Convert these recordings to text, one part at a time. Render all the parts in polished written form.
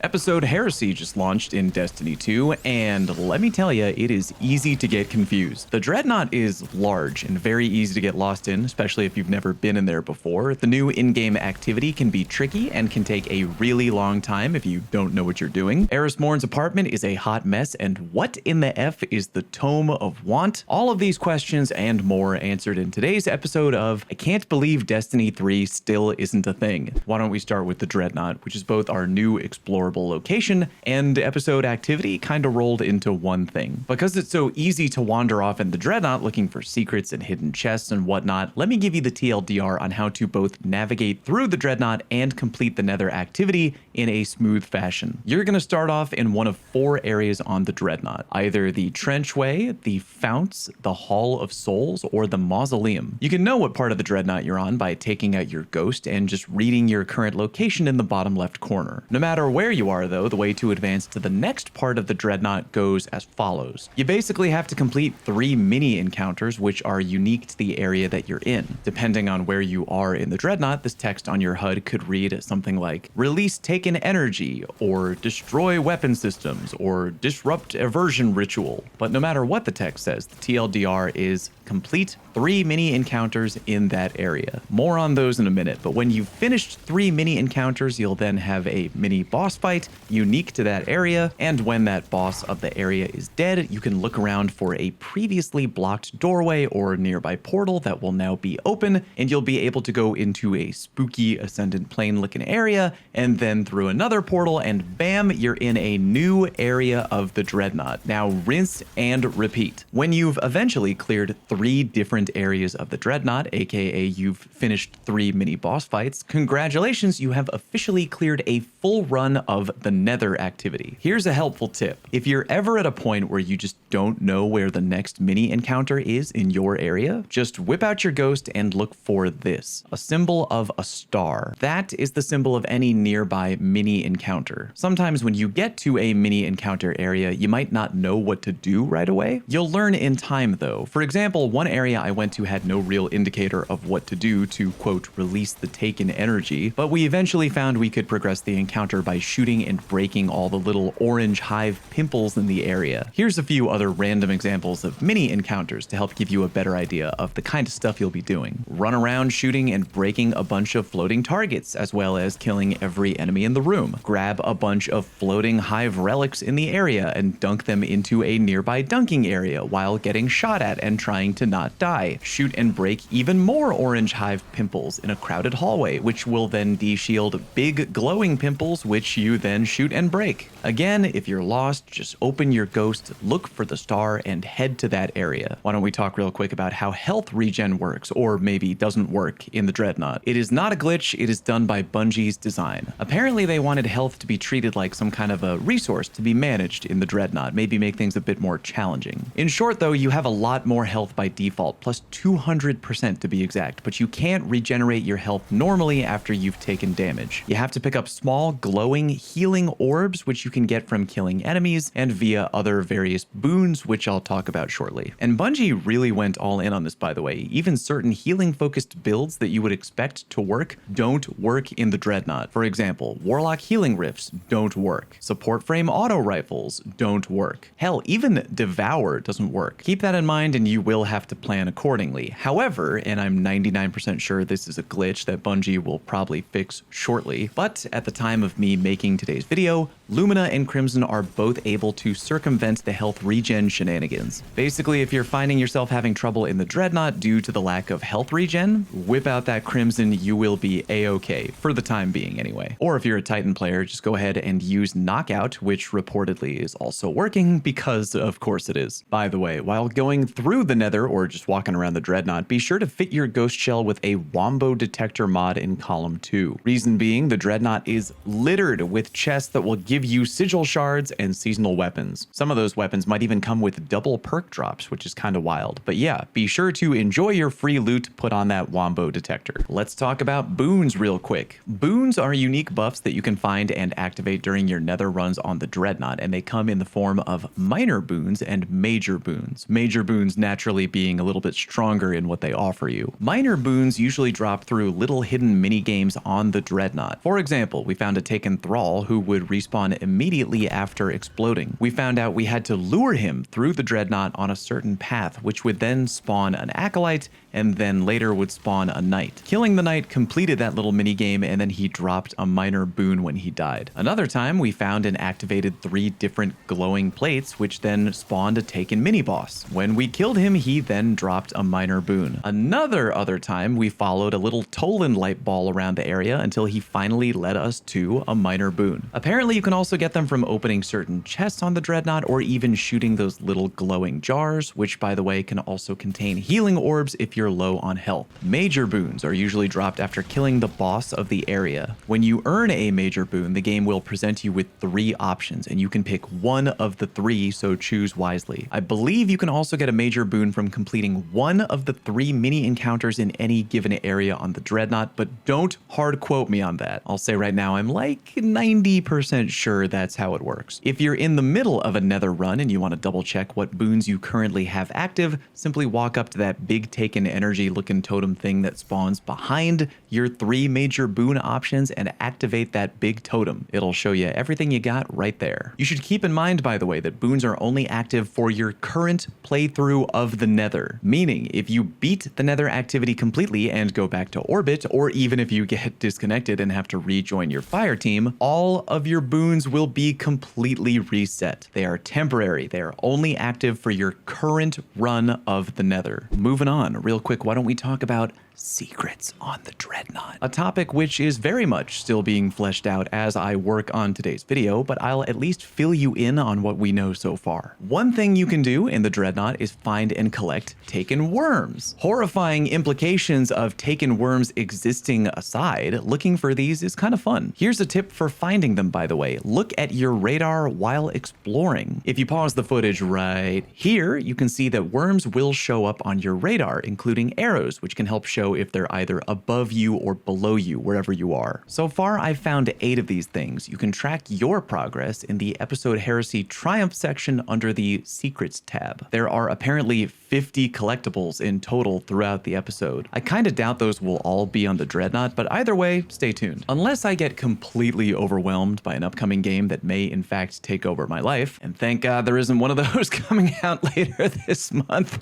Episode Heresy just launched in Destiny 2, and let me tell you, it is easy to get confused. The Dreadnaught is large and very easy to get lost in, especially if you've never been in there before. The new in-game activity can be tricky and can take a really long time if you don't know what you're doing. Eris Morn's apartment is a hot mess, and what in the F is the Tome of Want? All of these questions and more answered in today's episode of I Can't Believe Destiny 3 Still Isn't a Thing. Why don't we start with the Dreadnaught, which is both our new explorable location and episode activity kind of rolled into one thing. Because it's so easy to wander off in the Dreadnaught looking for secrets and hidden chests and whatnot, let me give you the TLDR on how to both navigate through the Dreadnaught and complete the Nether activity in a smooth fashion. You're going to start off in one of 4 areas on the Dreadnaught, either the Trenchway, the Founts, the Hall of Souls, or the Mausoleum. You can know what part of the Dreadnaught you're on by taking out your ghost and just reading your current location in the bottom left corner. No matter where you are though, the way to advance to the next part of the Dreadnaught goes as follows. You basically have to complete 3 mini encounters which are unique to the area that you're in. Depending on where you are in the Dreadnaught, this text on your HUD could read something like release taken energy, or destroy weapon systems, or disrupt aversion ritual. But no matter what the text says, the TLDR is complete 3 mini encounters in that area. More on those in a minute, but when you've finished 3 mini encounters, you'll then have a mini boss fight unique to that area, and when that boss of the area is dead, you can look around for a previously blocked doorway or nearby portal that will now be open, and you'll be able to go into a spooky Ascendant Plane looking area, and then through another portal, and bam, you're in a new area of the Dreadnaught. Now rinse and repeat. When you've eventually cleared 3 different areas of the Dreadnaught, aka you've finished 3 mini boss fights, congratulations, you have officially cleared a full run of the Nether activity. Here's a helpful tip. If you're ever at a point where you just don't know where the next mini encounter is in your area, just whip out your ghost and look for this, a symbol of a star. That is the symbol of any nearby mini encounter. Sometimes when you get to a mini encounter area, you might not know what to do right away. You'll learn in time though. For example, one area I went to had no real indicator of what to do to, quote, release the taken energy, but we eventually found we could progress the encounter by shooting and breaking all the little orange hive pimples in the area. Here's a few other random examples of mini encounters to help give you a better idea of the kind of stuff you'll be doing. Run around shooting and breaking a bunch of floating targets, as well as killing every enemy in the room. Grab a bunch of floating hive relics in the area and dunk them into a nearby dunking area while getting shot at and trying to not die. Shoot and break even more orange hive pimples in a crowded hallway, which will then de-shield big glowing pimples, which you then shoot and break. Again, if you're lost, just open your ghost, look for the star, and head to that area. Why don't we talk real quick about how health regen works, or maybe doesn't work, in the Dreadnaught. It is not a glitch, it is done by Bungie's design. Apparently they wanted health to be treated like some kind of a resource to be managed in the Dreadnaught, maybe make things a bit more challenging. In short though, you have a lot more health by default, plus 200% to be exact, but you can't regenerate your health normally after you've taken damage. You have to pick up small glowing healing orbs, which you can get from killing enemies and via other various boons, which I'll talk about shortly. And Bungie really went all in on this, by the way. Even certain healing focused builds that you would expect to work don't work in the Dreadnaught. For example, Warlock healing rifts don't work. Support frame auto rifles don't work. Hell, even Devour doesn't work. Keep that in mind and you will have to plan accordingly. However, and I'm 99% sure this is a glitch that Bungie will probably fix shortly, but at the time of me making today's video, Lumina and Crimson are both able to circumvent the health regen shenanigans. Basically, if you're finding yourself having trouble in the Dreadnaught due to the lack of health regen, whip out that Crimson, you will be a-okay, for the time being anyway. Or if you're a Titan player, just go ahead and use Knockout, which reportedly is also working, because of course it is. By the way, while going through the Nether or just walking around the Dreadnaught, be sure to fit your ghost shell with a Wombo detector mod in column 2. Reason being, the Dreadnaught is littered with chests that will give you sigil shards and seasonal weapons. Some of those weapons might even come with double perk drops, which is kind of wild. But yeah, be sure to enjoy your free loot put on that Wombo detector. Let's talk about boons real quick. Boons are unique buffs that you can find and activate during your Nether runs on the Dreadnaught, and they come in the form of minor boons and major boons. Major boons naturally being a little bit stronger in what they offer you. Minor boons usually drop through little hidden mini games on the Dreadnaught. For example, we found a taken thrall ball who would respawn immediately after exploding. We found out we had to lure him through the Dreadnaught on a certain path, which would then spawn an Acolyte and then later would spawn a Knight. Killing the Knight completed that little mini game, and then he dropped a minor boon when he died. Another time we found and activated 3 different glowing plates, which then spawned a Taken mini boss. When we killed him, he then dropped a minor boon. Other time we followed a little Toland light ball around the area until he finally led us to a minor boon. Apparently you can also get them from opening certain chests on the Dreadnaught or even shooting those little glowing jars, which by the way can also contain healing orbs if you're low on health. Major boons are usually dropped after killing the boss of the area. When you earn a major boon, the game will present you with 3 options and you can pick one of the 3, so choose wisely. I believe you can also get a major boon from completing one of the 3 mini encounters in any given area on the Dreadnaught, but don't hard quote me on that. I'll say right now I'm like 90% sure that's how it works. If you're in the middle of a Nether run and you want to double check what boons you currently have active, simply walk up to that big Taken energy looking totem thing that spawns behind your 3 major boon options and activate that big totem. It'll show you everything you got right there. You should keep in mind, by the way, that boons are only active for your current playthrough of the Nether, meaning if you beat the Nether activity completely and go back to orbit, or even if you get disconnected and have to rejoin your fire team, all of your boons will be completely reset. They are temporary. They are only active for your current run of the Nether. Moving on, real quick, why don't we talk about secrets on the Dreadnaught, a topic which is very much still being fleshed out as I work on today's video, but I'll at least fill you in on what we know so far. One thing you can do in the Dreadnaught is find and collect Taken worms. Horrifying implications of Taken worms existing aside, looking for these is kind of fun. Here's a tip for finding them, by the way. Look at your radar while exploring. If you pause the footage right here, you can see that worms will show up on your radar, including arrows, which can help show if they're either above you or below you, wherever you are. So far, I've found 8 of these things. You can track your progress in the episode Heresy Triumph section under the Secrets tab. There are apparently 50 collectibles in total throughout the episode. I kind of doubt those will all be on the Dreadnaught, but either way, stay tuned. Unless I get completely overwhelmed by an upcoming game that may in fact take over my life, and thank God there isn't one of those coming out later this month.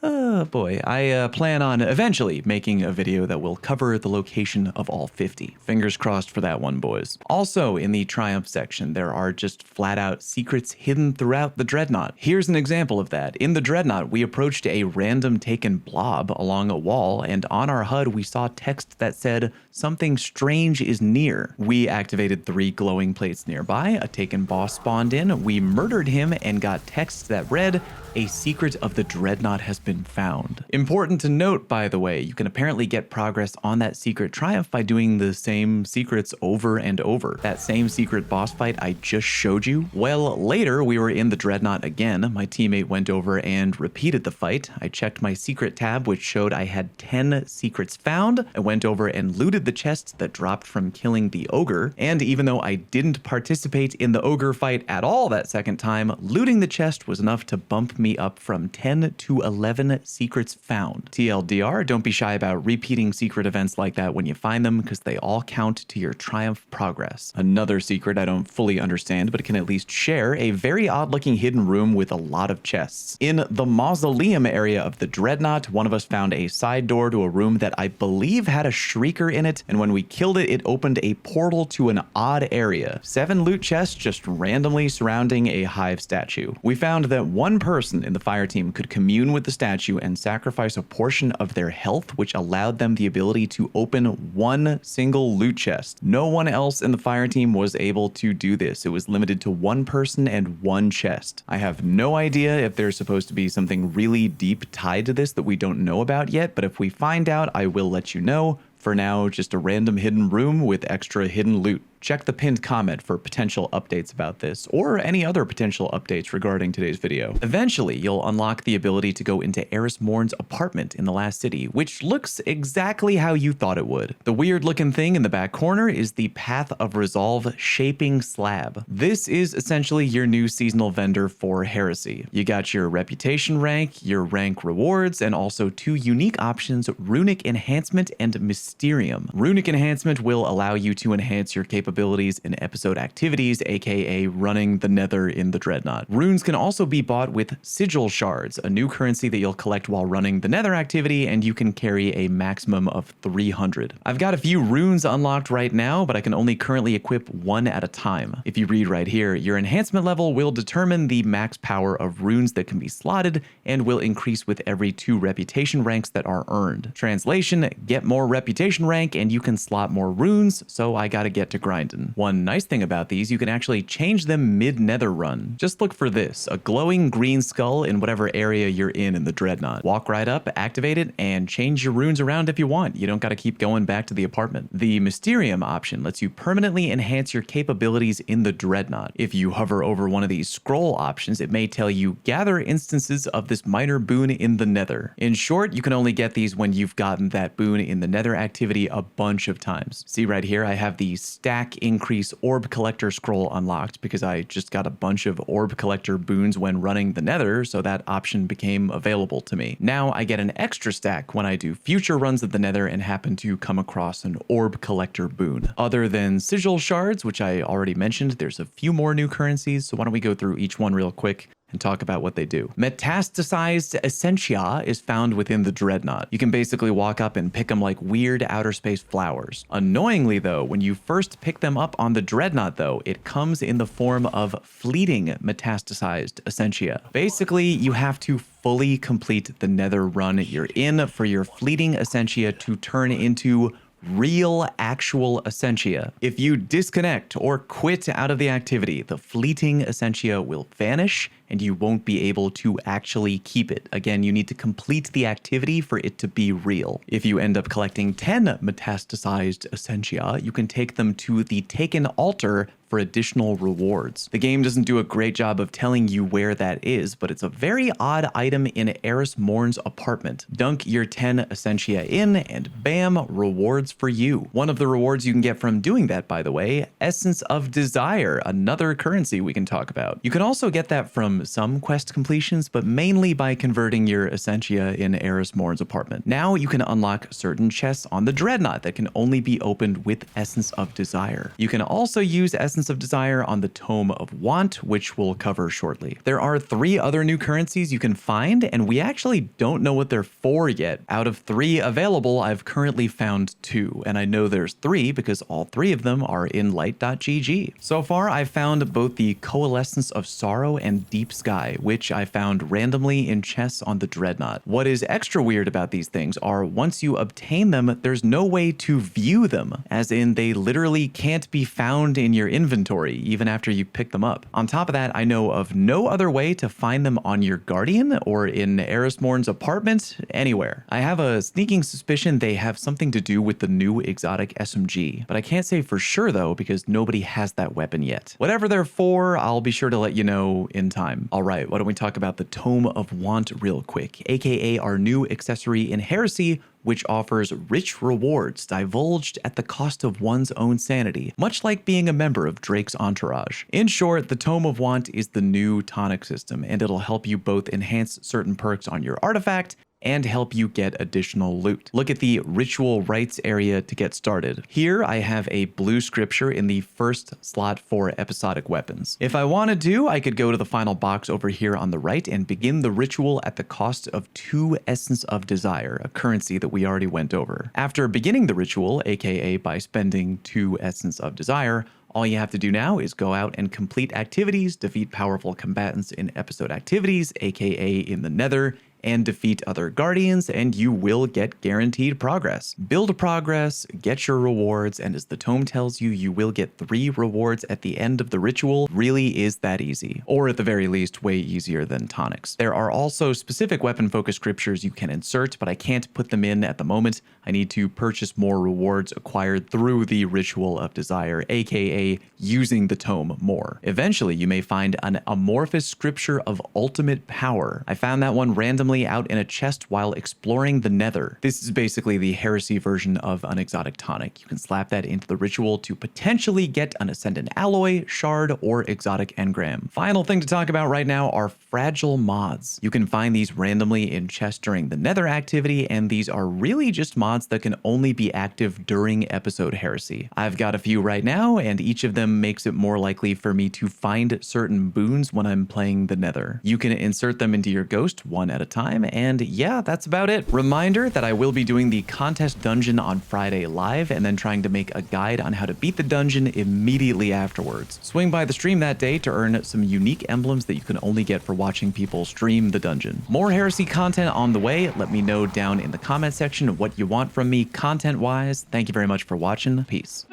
Oh boy, I plan on eventually making a video that will cover the location of all 50. Fingers crossed for that one, boys. Also, in the Triumph section, there are just flat out secrets hidden throughout the Dreadnaught. Here's an example of that. In the Dreadnaught, we approached a random Taken blob along a wall, and on our HUD, we saw text that said, "Something strange is near." We activated 3 glowing plates nearby, a Taken boss spawned in, we murdered him, and got text that read, "A secret of the Dreadnaught has been found." Important to note, by the way, you can apparently get progress on that secret triumph by doing the same secrets over and over. That same secret boss fight I just showed you. Well, later we were in the Dreadnaught again. My teammate went over and repeated the fight. I checked my secret tab, which showed I had 10 secrets found. I went over and looted the chests that dropped from killing the ogre. And even though I didn't participate in the ogre fight at all that second time, looting the chest was enough to bump me up from 10 to 11 secrets found. TLDR, don't be shy about repeating secret events like that when you find them, because they all count to your Triumph progress. Another secret I don't fully understand, but can at least share, a very odd looking hidden room with a lot of chests. In the mausoleum area of the Dreadnaught, one of us found a side door to a room that I believe had a shrieker in it, and when we killed it, it opened a portal to an odd area. 7 loot chests just randomly surrounding a hive statue. We found that one person in the fire team could commune with the statue and sacrifice a portion of their health, which allowed them the ability to open one single loot chest. No one else in the fire team was able to do this. It was limited to one person and one chest. I have no idea if there's supposed to be something really deep tied to this that we don't know about yet, but if we find out, I will let you know. For now, just a random hidden room with extra hidden loot. Check the pinned comment for potential updates about this, or any other potential updates regarding today's video. Eventually, you'll unlock the ability to go into Eris Morn's apartment in the last city, which looks exactly how you thought it would. The weird looking thing in the back corner is the Path of Resolve Shaping Slab. This is essentially your new seasonal vendor for Heresy. You got your reputation rank, your rank rewards, and also 2 unique options, Runic Enhancement and Mysterium. Runic Enhancement will allow you to enhance your capabilities in episode activities, aka running the Nether in the Dreadnaught. Runes can also be bought with Sigil Shards, a new currency that you'll collect while running the Nether activity, and you can carry a maximum of 300. I've got a few runes unlocked right now, but I can only currently equip 1 at a time. If you read right here, your enhancement level will determine the max power of runes that can be slotted and will increase with every 2 reputation ranks that are earned. Translation, get more reputation rank and you can slot more runes, so I gotta get to grinding. One nice thing about these, you can actually change them mid-nether run. Just look for this, a glowing green skull in whatever area you're in the Dreadnaught. Walk right up, activate it, and change your runes around if you want. You don't gotta keep going back to the apartment. The Mysterium option lets you permanently enhance your capabilities in the Dreadnaught. If you hover over one of these scroll options, it may tell you gather instances of this minor boon in the Nether. In short, you can only get these when you've gotten that boon in the Nether activity a bunch of times. See right here, I have the stack increase orb collector scroll unlocked because I just got a bunch of orb collector boons when running the Nether, so that option became available to me. Now I get an extra stack when I do future runs of the Nether and happen to come across an orb collector boon. Other than Sigil Shards, which I already mentioned, there's a few more new currencies, so why don't we go through each one real quick and talk about what they do. Metastasized Essentia is found within the Dreadnaught. You can basically walk up and pick them like weird outer space flowers. Annoyingly though, when you first pick them up on the Dreadnaught though, it comes in the form of fleeting metastasized Essentia. Basically, you have to fully complete the Nether run you're in for your fleeting Essentia to turn into real actual Essentia. If you disconnect or quit out of the activity, the fleeting Essentia will vanish and you won't be able to actually keep it. Again, you need to complete the activity for it to be real. If you end up collecting 10 metastasized Essentia, you can take them to the Taken Altar for additional rewards. The game doesn't do a great job of telling you where that is, but it's a very odd item in Eris Morn's apartment. Dunk your 10 Essentia in and bam, rewards for you. One of the rewards you can get from doing that, by the way, Essence of Desire, another currency we can talk about. You can also get that from some quest completions, but mainly by converting your Essentia in Eris Morn's apartment. Now you can unlock certain chests on the Dreadnaught that can only be opened with Essence of Desire. You can also use Essence of Desire on the Tome of Want, which we'll cover shortly. There are 3 other new currencies you can find, and we actually don't know what they're for yet. Out of 3 available, I've currently found 2, and I know there's 3 because all 3 of them are in light.gg. So far, I've found both the Coalescence of Sorrow and Deep Sky, which I found randomly in chests on the Dreadnaught. What is extra weird about these things are once you obtain them, there's no way to view them, as in they literally can't be found in your inventory even after you pick them up. On top of that, I know of no other way to find them on your Guardian or in Eris Morn's apartment, anywhere. I have a sneaking suspicion they have something to do with the new exotic SMG, but I can't say for sure though because nobody has that weapon yet. Whatever they're for, I'll be sure to let you know in time. All right, why don't we talk about the Tome of Want real quick, aka our new accessory in Heresy, which offers rich rewards divulged at the cost of one's own sanity, much like being a member of Drake's entourage. In short, the Tome of Want is the new tonic system, and it'll help you both enhance certain perks on your artifact and help you get additional loot. Look at the ritual rites area to get started. Here I have a blue scripture in the first slot for episodic weapons. If I wanted to, I could go to the final box over here on the right and begin the ritual at the cost of 2 Essence of Desire, a currency that we already went over. After beginning the ritual, aka by spending 2 Essence of Desire, all you have to do now is go out and complete activities, defeat powerful combatants in episode activities, aka in the Nether, and defeat other guardians, and you will get guaranteed progress. Build progress, get your rewards, and as the tome tells you, you will get 3 rewards at the end of the ritual. Really is that easy, or at the very least, way easier than tonics. There are also specific weapon-focused scriptures you can insert, but I can't put them in at the moment. I need to purchase more rewards acquired through the Ritual of Desire, aka using the tome more. Eventually, you may find an amorphous scripture of ultimate power. I found that one randomly out in a chest while exploring the Nether. This is basically the Heresy version of an exotic tonic. You can slap that into the ritual to potentially get an Ascendant Alloy, Shard, or exotic engram. Final thing to talk about right now are fragile mods. You can find these randomly in chests during the Nether activity, and these are really just mods that can only be active during episode Heresy. I've got a few right now, and each of them makes it more likely for me to find certain boons when I'm playing the Nether. You can insert them into your ghost one at a time, and yeah, that's about it. Reminder that I will be doing the contest dungeon on Friday live, and then trying to make a guide on how to beat the dungeon immediately afterwards. Swing by the stream that day to earn some unique emblems that you can only get for watching people stream the dungeon. More Heresy content on the way. Let me know down in the comment section what you want from me content-wise. Thank you very much for watching. Peace.